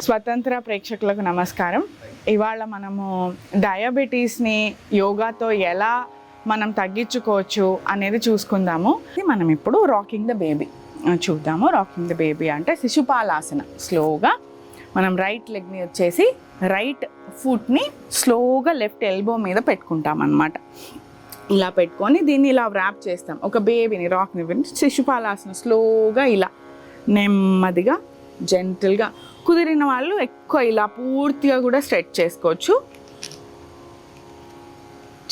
స్వతంత్ర ప్రేక్షకులకు నమస్కారం. ఇవాళ మనము డయాబెటీస్ని యోగాతో ఎలా మనం తగ్గించుకోవచ్చు అనేది చూసుకుందాము. మనం ఇప్పుడు రాకింగ్ ద బేబీ చూద్దాము. రాకింగ్ ద బేబీ అంటే శిశుపాలాసన. స్లోగా మనం రైట్ లెగ్ని వచ్చేసి రైట్ ఫుట్ని స్లోగా లెఫ్ట్ ఎల్బో మీద పెట్టుకుంటాం అన్నమాట. ఇలా పెట్టుకొని దీన్ని ఇలా వ్రాప్ చేస్తాం. ఒక బేబీని రాకింగ్ శిశుపాలాసన స్లోగా ఇలా నెమ్మదిగా జెంటిల్గా, కుదిరిన వాళ్ళు ఎక్కువ ఇలా పూర్తిగా కూడా స్ట్రెచ్ చేసుకోవచ్చు.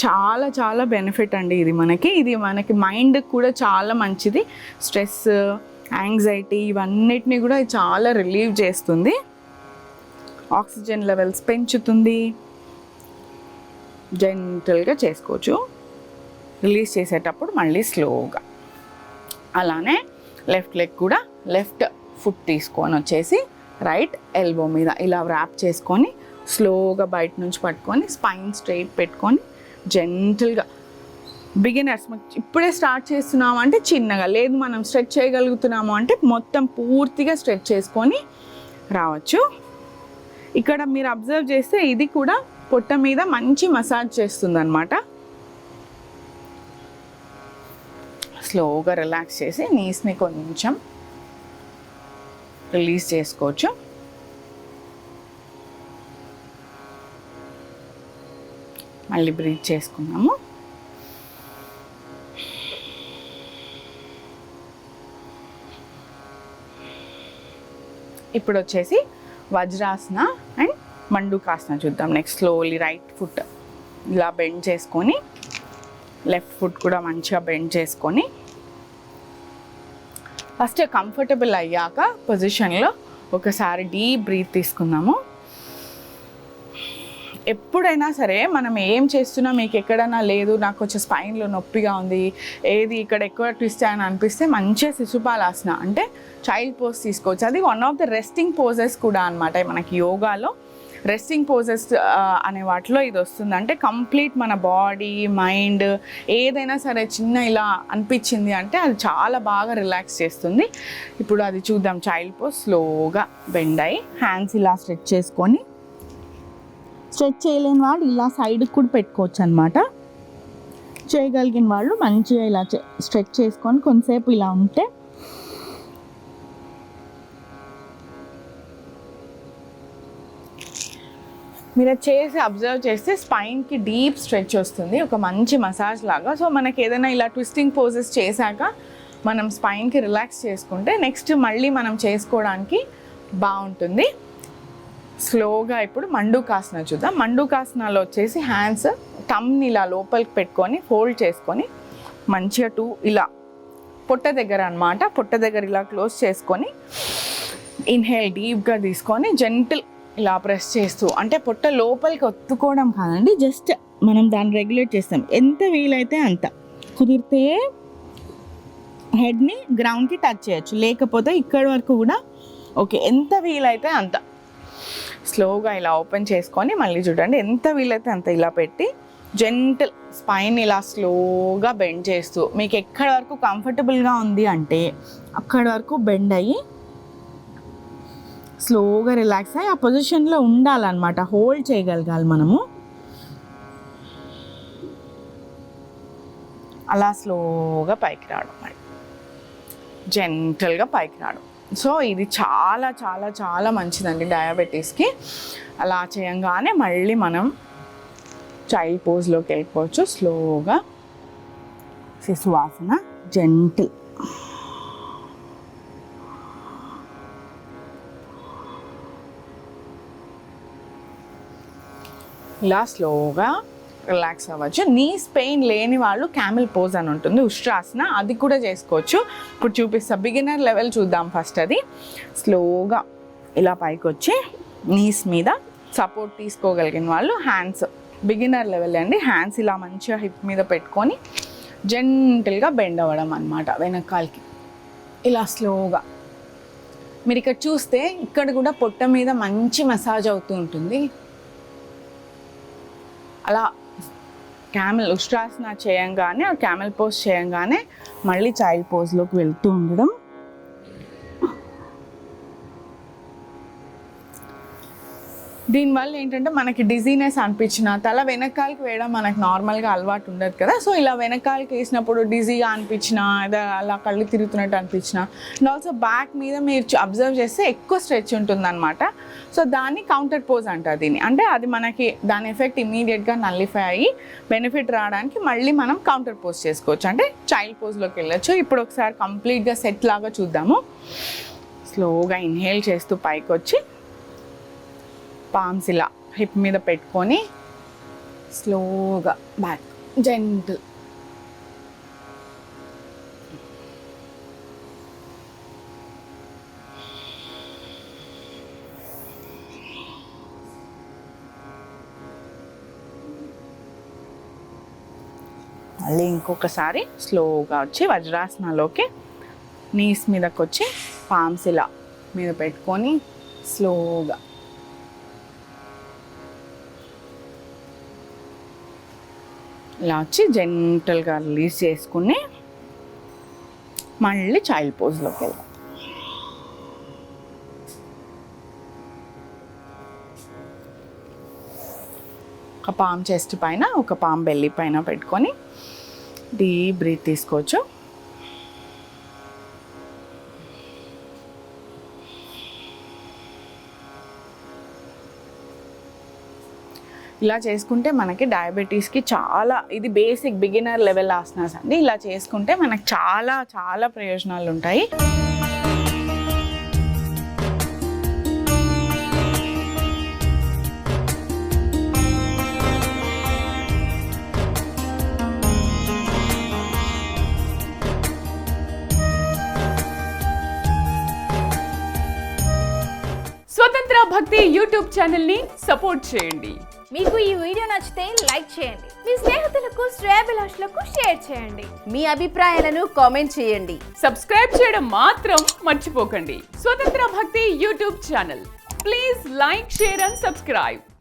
చాలా చాలా బెనిఫిట్ అండి ఇది మనకి మైండ్కి కూడా చాలా మంచిది. స్ట్రెస్, యాంగ్జైటీ ఇవన్నిటిని కూడా చాలా రిలీవ్ చేస్తుంది. ఆక్సిజన్ లెవెల్స్ పెంచుతుంది. జెంటిల్గా చేసుకోవచ్చు. రిలీజ్ చేసేటప్పుడు మళ్ళీ స్లోగా. అలానే లెఫ్ట్ లెగ్ కూడా లెఫ్ట్ ఫుట్ తీసుకొని వచ్చేసి రైట్ ఎల్బో మీద ఇలా వ్రాప్ చేసుకొని స్లోగా బయట నుంచి పట్టుకొని స్పైన్ స్ట్రైట్ పెట్టుకొని జెంటిల్గా. బిగినర్స్ ఇప్పుడే స్టార్ట్ చేస్తున్నాము అంటే చిన్నగా, లేదు మనం స్ట్రెచ్ చేయగలుగుతున్నాము అంటే మొత్తం పూర్తిగా స్ట్రెచ్ చేసుకొని రావచ్చు. ఇక్కడ మీరు అబ్జర్వ్ చేస్తే ఇది కూడా పొట్ట మీద మంచి మసాజ్ చేస్తుంది అన్నమాట. స్లోగా రిలాక్స్ చేసి నీస్ని కొంచెం రిలీజ్ చేసుకోవచ్చు. మళ్ళీ బ్రీత్ చేసుకున్నాము. ఇప్పుడు వచ్చేసి వజ్రాసన అండ్ మండూకాసన చూద్దాం. నెక్స్ట్ స్లోలీ రైట్ ఫుట్ ఇలా బెండ్ చేసుకొని, లెఫ్ట్ ఫుట్ కూడా మంచిగా బెండ్ చేసుకొని, ఫస్ట్ కంఫర్టబుల్ అయ్యాక పొజిషన్లో ఒకసారి డీప్ బ్రీత్ తీసుకుందాము. ఎప్పుడైనా సరే మనం ఏం చేస్తున్నా మీకు ఎక్కడైనా లేదు నాకు కొంచెం స్పైన్లో నొప్పిగా ఉంది, ఏది ఇక్కడ ఎక్కువ ట్విస్ట్ అని అనిపిస్తే మంచిగా శిశుపాలాసన అంటే చైల్డ్ పోజ్ తీసుకోవచ్చు. అది one of the resting poses కూడా అనమాట. మనకి యోగాలో రెస్టింగ్ పోజెస్ అనే వాటిలో ఇది వస్తుంది. అంటే కంప్లీట్ మన బాడీ, మైండ్ ఏదైనా సరే చిన్న ఇలా అనిపించింది అంటే అది చాలా బాగా రిలాక్స్ చేస్తుంది. ఇప్పుడు అది చూద్దాం. చైల్డ్ పోజ్ స్లోగా బెండ్ అయ్యి హ్యాండ్స్ ఇలా స్ట్రెచ్ చేసుకొని, స్ట్రెచ్ చేయలేని వాళ్ళు ఇలా సైడ్కి కూడా పెట్టుకోవచ్చు అనమాట. చేయగలిగిన వాళ్ళు మంచిగా ఇలా స్ట్రెచ్ చేసుకొని కొంతసేపు ఇలా ఉంటే మీరు చేసి అబ్జర్వ్ చేస్తే స్పైన్కి డీప్ స్ట్రెచ్ వస్తుంది, ఒక మంచి మసాజ్ లాగా. సో మనకి ఏదైనా ఇలా ట్విస్టింగ్ పోజెస్ చేశాక మనం స్పైన్కి రిలాక్స్ చేసుకుంటే నెక్స్ట్ మళ్ళీ మనం చేసుకోవడానికి బాగుంటుంది. స్లోగా ఇప్పుడు మండూకాసన చూద్దాం. మండూకాసనలో వచ్చేసి హ్యాండ్స్ టమ్ని ఇలా లోపలికి పెట్టుకొని ఫోల్డ్ చేసుకొని మంచిగా ఇలా పొట్ట దగ్గర అనమాట, పొట్ట దగ్గర ఇలా క్లోజ్ చేసుకొని ఇన్హేల్ డీప్గా తీసుకొని జెంటిల్ ఇలా ప్రెస్ చేస్తూ, అంటే పొట్ట లోపలికి ఒత్తుకోవడం కాదండి, జస్ట్ మనం దాన్ని రెగ్యులేట్ చేస్తాం. ఎంత వీలైతే అంత. కుదిరితే హెడ్ని గ్రౌండ్కి టచ్ చేయొచ్చు, లేకపోతే ఇక్కడి వరకు కూడా ఓకే. ఎంత వీలైతే అంత స్లోగా ఇలా ఓపెన్ చేసుకొని మళ్ళీ చూడండి, ఎంత వీలైతే అంత ఇలా పెట్టి జెంటిల్ స్పైన్ ఇలా స్లోగా బెండ్ చేస్తూ, మీకు ఎక్కడి వరకు కంఫర్టబుల్గా ఉంది అంటే అక్కడి వరకు బెండ్ అయ్యి స్లోగా రిలాక్స్ అయ్యి ఆ పొజిషన్లో ఉండాలన్నమాట. హోల్డ్ చేయగలగాలి మనము. అలా స్లోగా పైకి రావడం, మరి జెంటల్గా పైకి రావడం. సో ఇది చాలా చాలా చాలా మంచిదండి డయాబెటీస్కి. అలా చేయంగానే మళ్ళీ మనం చైల్డ్ పోజ్లోకి వెళ్ళిపోవచ్చు. స్లోగా శిశువాసన, జెంటిల్. ఇలా స్లోగా రిలాక్స్ అవ్వచ్చు. నీస్ పెయిన్ లేని వాళ్ళు క్యామెల్ పోజ్ అని ఉంటుంది, ఉష్ట్రాసన, అది కూడా చేసుకోవచ్చు. ఇప్పుడు చూపిస్తా. బిగినర్ లెవెల్ చూద్దాం ఫస్ట్. అది స్లోగా ఇలా పైకి వచ్చి నీస్ మీద సపోర్ట్ తీసుకోగలిగిన వాళ్ళు హ్యాండ్స్, బిగినర్ లెవెల్ అండి, హ్యాండ్స్ ఇలా మంచిగా హిప్ మీద పెట్టుకొని జెంటిల్గా బెండ్ అవ్వడం అనమాట వెనకాలకి. ఇలా స్లోగా మీరు ఇక్కడ చూస్తే ఇక్కడ కూడా పొట్ట మీద మంచి మసాజ్ అవుతూ ఉంటుంది. అలా క్యామెల్ ఉష్ట్రాసన చేయంగానే, క్యామెల్ పోజ్ చేయంగానే మళ్ళీ చైల్డ్ పోజ్లోకి వెళ్తూ ఉండడం. దీనివల్ల ఏంటంటే మనకి డిజీనెస్ అనిపించిన, తల వెనకాలకి వేయడం మనకు నార్మల్గా అలవాటు ఉండదు కదా, సో ఇలా వెనకాలకి వేసినప్పుడు డిజీగా అనిపించిన, అలా కళ్ళు తిరుగుతున్నట్టు అనిపించిన, అండ్ ఆల్సో బ్యాక్ మీద మీరు అబ్జర్వ్ చేస్తే ఎక్కువ స్ట్రెచ్ ఉంటుందన్నమాట. సో దాన్ని కౌంటర్ పోజ్ అంటారు దీన్ని. అంటే అది మనకి దాని ఎఫెక్ట్ ఇమీడియట్గా నల్లిఫై అయ్యి బెనిఫిట్ రావడానికి మళ్ళీ మనం కౌంటర్ పోజ్ చేసుకోవచ్చు, అంటే చైల్డ్ పోజ్లోకి వెళ్ళొచ్చు. ఇప్పుడు ఒకసారి కంప్లీట్గా సెట్ లాగా చూద్దాము. స్లోగా ఇన్హేల్ చేస్తూ పైకి వచ్చి పామ్స్ ఇలా హిప్ మీద పెట్టుకొని స్లోగా బ్యాక్ జెంటిల్. మళ్ళీ ఇంకొకసారి స్లోగా వచ్చి వజ్రాసనాలోకి నీస్ మీదకి వచ్చి పామ్స్ ఇలా మీద పెట్టుకొని స్లోగా ఇలా వచ్చి జెంటల్గా రిలీజ్ చేసుకుని మళ్ళీ చైల్డ్ పోజ్లోకి వెళ్దాం. ఒక పామ్ చెస్ట్ పైన, ఒక పామ్ బెల్లీ పైన పెట్టుకొని డీప్ బ్రీత్ తీసుకోవచ్చు. ఇలా చేసుకుంటే మనకి డయాబెటీస్కి చాలా, ఇది బేసిక్ బిగినర్ లెవెల్ ఆసనాస్ అండి. ఇలా చేసుకుంటే మనకు చాలా చాలా ప్రయోజనాలు ఉంటాయి. స్వతంత్ర భక్తి యూట్యూబ్ ఛానల్ ని సపోర్ట్ చేయండి. మీకు ఈ వీడియో నచ్చితే లైక్ చేయండి, మీ స్నేహితులకు శ్రేయాభిలాషులకు షేర్ చేయండి, మీ అభిప్రాయాలను కామెంట్ చేయండి, సబ్స్క్రైబ్ చేయడం మాత్రం మర్చిపోకండి. స్వతంత్ర భక్తి YouTube channel, please like, share and subscribe.